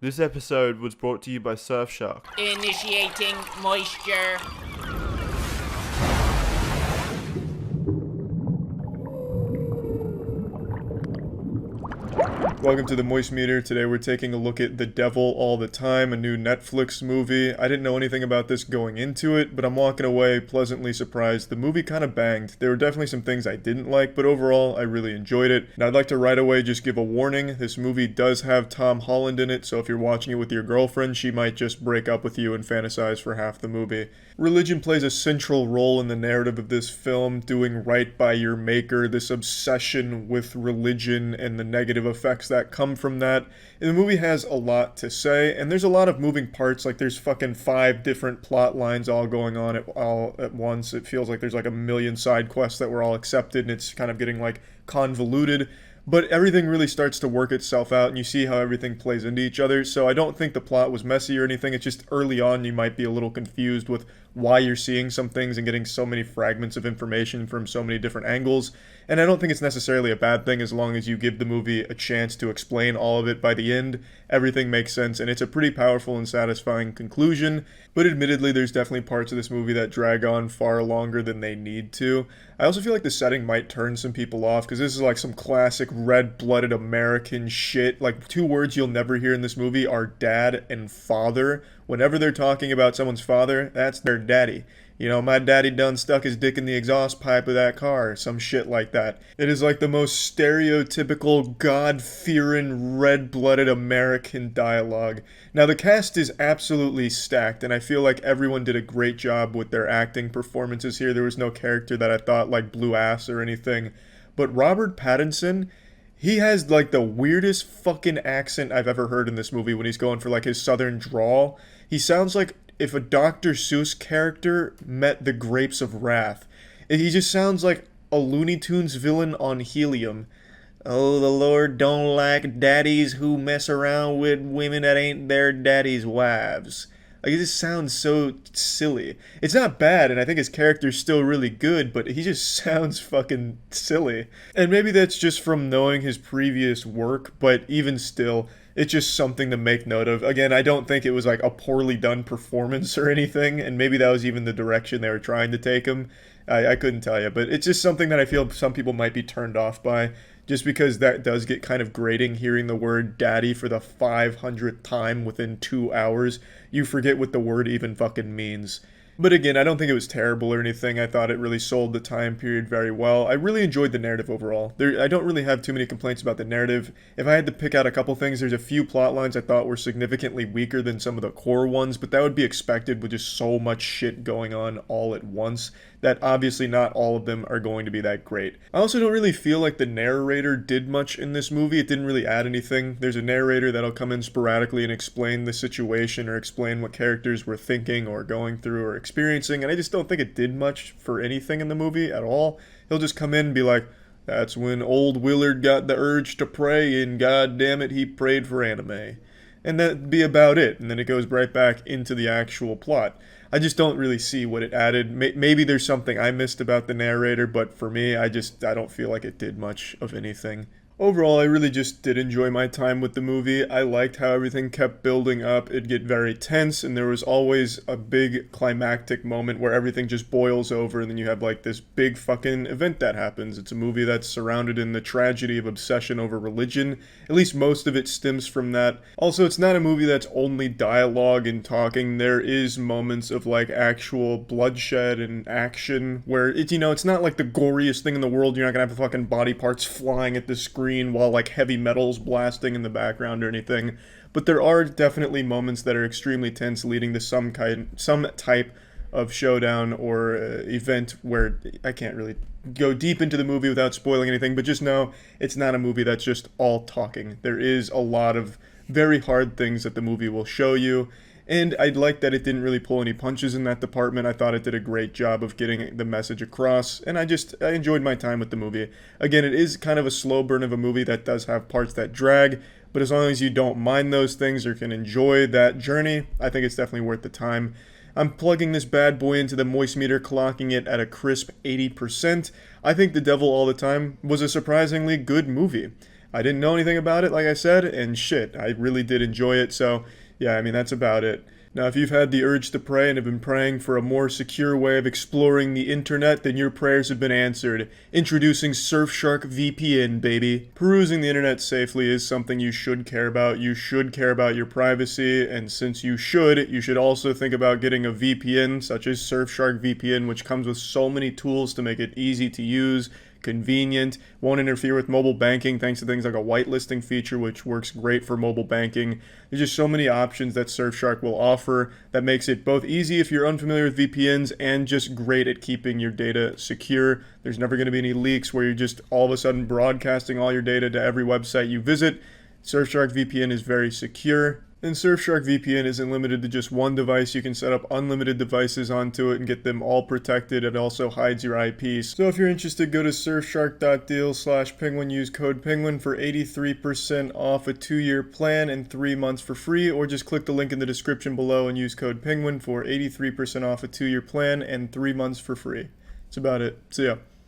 This episode was brought to you by Surfshark. Initiating moisture. Welcome to the Moist Meter. Today we're taking a look at The Devil All the Time, a new Netflix movie. I didn't know anything about this going into it, but I'm walking away pleasantly surprised. The movie kind of banged. There were definitely some things I didn't like, but overall I really enjoyed it. And I'd like to right away just give a warning. This movie does have Tom Holland in it, so if you're watching it with your girlfriend, she might just break up with you and fantasize for half the movie. Religion plays a central role in the narrative of this film, doing right by your maker, this obsession with religion and the negative effects that come from that. And the movie has a lot to say, and there's a lot of moving parts. Like, there's fucking 5 different plot lines all going on all at once. It feels like there's like a million side quests that were all accepted, and it's kind of getting like convoluted. But everything really starts to work itself out, and you see how everything plays into each other. So I don't think the plot was messy or anything. It's just early on you might be a little confused with why you're seeing some things and getting so many fragments of information from so many different angles. And I don't think it's necessarily a bad thing as long as you give the movie a chance to explain all of it. By the end, everything makes sense, and it's a pretty powerful and satisfying conclusion. But admittedly, there's definitely parts of this movie that drag on far longer than they need to. I also feel like the setting might turn some people off, because this is like some classic red-blooded American shit. Like, 2 words you'll never hear in this movie are dad and father. Whenever they're talking about someone's father, that's their daddy. You know, my daddy done stuck his dick in the exhaust pipe of that car, some shit like that. It is like the most stereotypical, God-fearing, red-blooded American dialogue. Now, the cast is absolutely stacked, and I feel like everyone did a great job with their acting performances here. There was no character that I thought, like, blew ass or anything. But Robert Pattinson, he has, like, the weirdest fucking accent I've ever heard in this movie when he's going for, like, his southern drawl. He sounds like if a Dr. Seuss character met the Grapes of Wrath. He just sounds like a Looney Tunes villain on helium. Oh, the Lord don't like daddies who mess around with women that ain't their daddy's wives. Like, it just sounds so silly. It's not bad, and I think his character's still really good, but he just sounds fucking silly. And maybe that's just from knowing his previous work, but even still, it's just something to make note of. Again, I don't think it was like a poorly done performance or anything, and maybe that was even the direction they were trying to take him. I couldn't tell you, but it's just something that I feel some people might be turned off by, just because that does get kind of grating, hearing the word daddy for the 500th time within 2 hours. You forget what the word even fucking means. But again, I don't think it was terrible or anything. I thought it really sold the time period very well. I really enjoyed the narrative overall. I don't really have too many complaints about the narrative. If I had to pick out a couple things, there's a few plot lines I thought were significantly weaker than some of the core ones, but that would be expected with just so much shit going on all at once, that obviously not all of them are going to be that great. I also don't really feel like the narrator did much in this movie. It didn't really add anything. There's a narrator that'll come in sporadically and explain the situation or explain what characters were thinking or going through or experiencing, and I just don't think it did much for anything in the movie at all. He'll just come in and be like, that's when old Willard got the urge to pray, and god damn it, he prayed for anime. And that'd be about it, and then it goes right back into the actual plot. I just don't really see what it added. Maybe there's something I missed about the narrator, but for me, I don't feel like it did much of anything. Overall, I really just did enjoy my time with the movie. I liked how everything kept building up. It'd get very tense, and there was always a big climactic moment where everything just boils over, and then you have like this big fucking event that happens. It's a movie that's surrounded in the tragedy of obsession over religion. At least most of it stems from that. Also, it's not a movie that's only dialogue and talking. There is moments of like actual bloodshed and action where it's not like the goriest thing in the world. You're not gonna have the fucking body parts flying at the screen while like heavy metal's blasting in the background or anything, but there are definitely moments that are extremely tense, leading to some type of showdown or event where I can't really go deep into the movie without spoiling anything, but just know it's not a movie that's just all talking. There is a lot of very hard things that the movie will show you, and I like that it didn't really pull any punches in that department. I thought it did a great job of getting the message across, and I enjoyed my time with the movie. Again, it is kind of a slow burn of a movie that does have parts that drag, but as long as you don't mind those things or can enjoy that journey, I think it's definitely worth the time. I'm plugging this bad boy into the Moist Meter, clocking it at a crisp 80%. I think The Devil All the Time was a surprisingly good movie. I didn't know anything about it, like I said, and shit, I really did enjoy it. So yeah, I mean, that's about it. Now, if you've had the urge to pray and have been praying for a more secure way of exploring the internet, then your prayers have been answered. Introducing Surfshark VPN, baby. Perusing the internet safely is something you should care about. You should care about your privacy, and since you should also think about getting a VPN, such as Surfshark VPN, which comes with so many tools to make it easy to use, convenient, won't interfere with mobile banking thanks to things like a whitelisting feature, which works great for mobile banking. There's just so many options that Surfshark will offer that makes it both easy if you're unfamiliar with VPNs and just great at keeping your data secure. There's never going to be any leaks where you're just all of a sudden broadcasting all your data to every website you visit. Surfshark VPN is very secure. And Surfshark VPN isn't limited to just one device. You can set up unlimited devices onto it and get them all protected. It also hides your IPs. So if you're interested, go to surfshark.deal/penguin. Use code penguin for 83% off a 2-year plan and 3 months for free, or just click the link in the description below and use code penguin for 83% off a 2-year plan and 3 months for free. That's about it. See ya.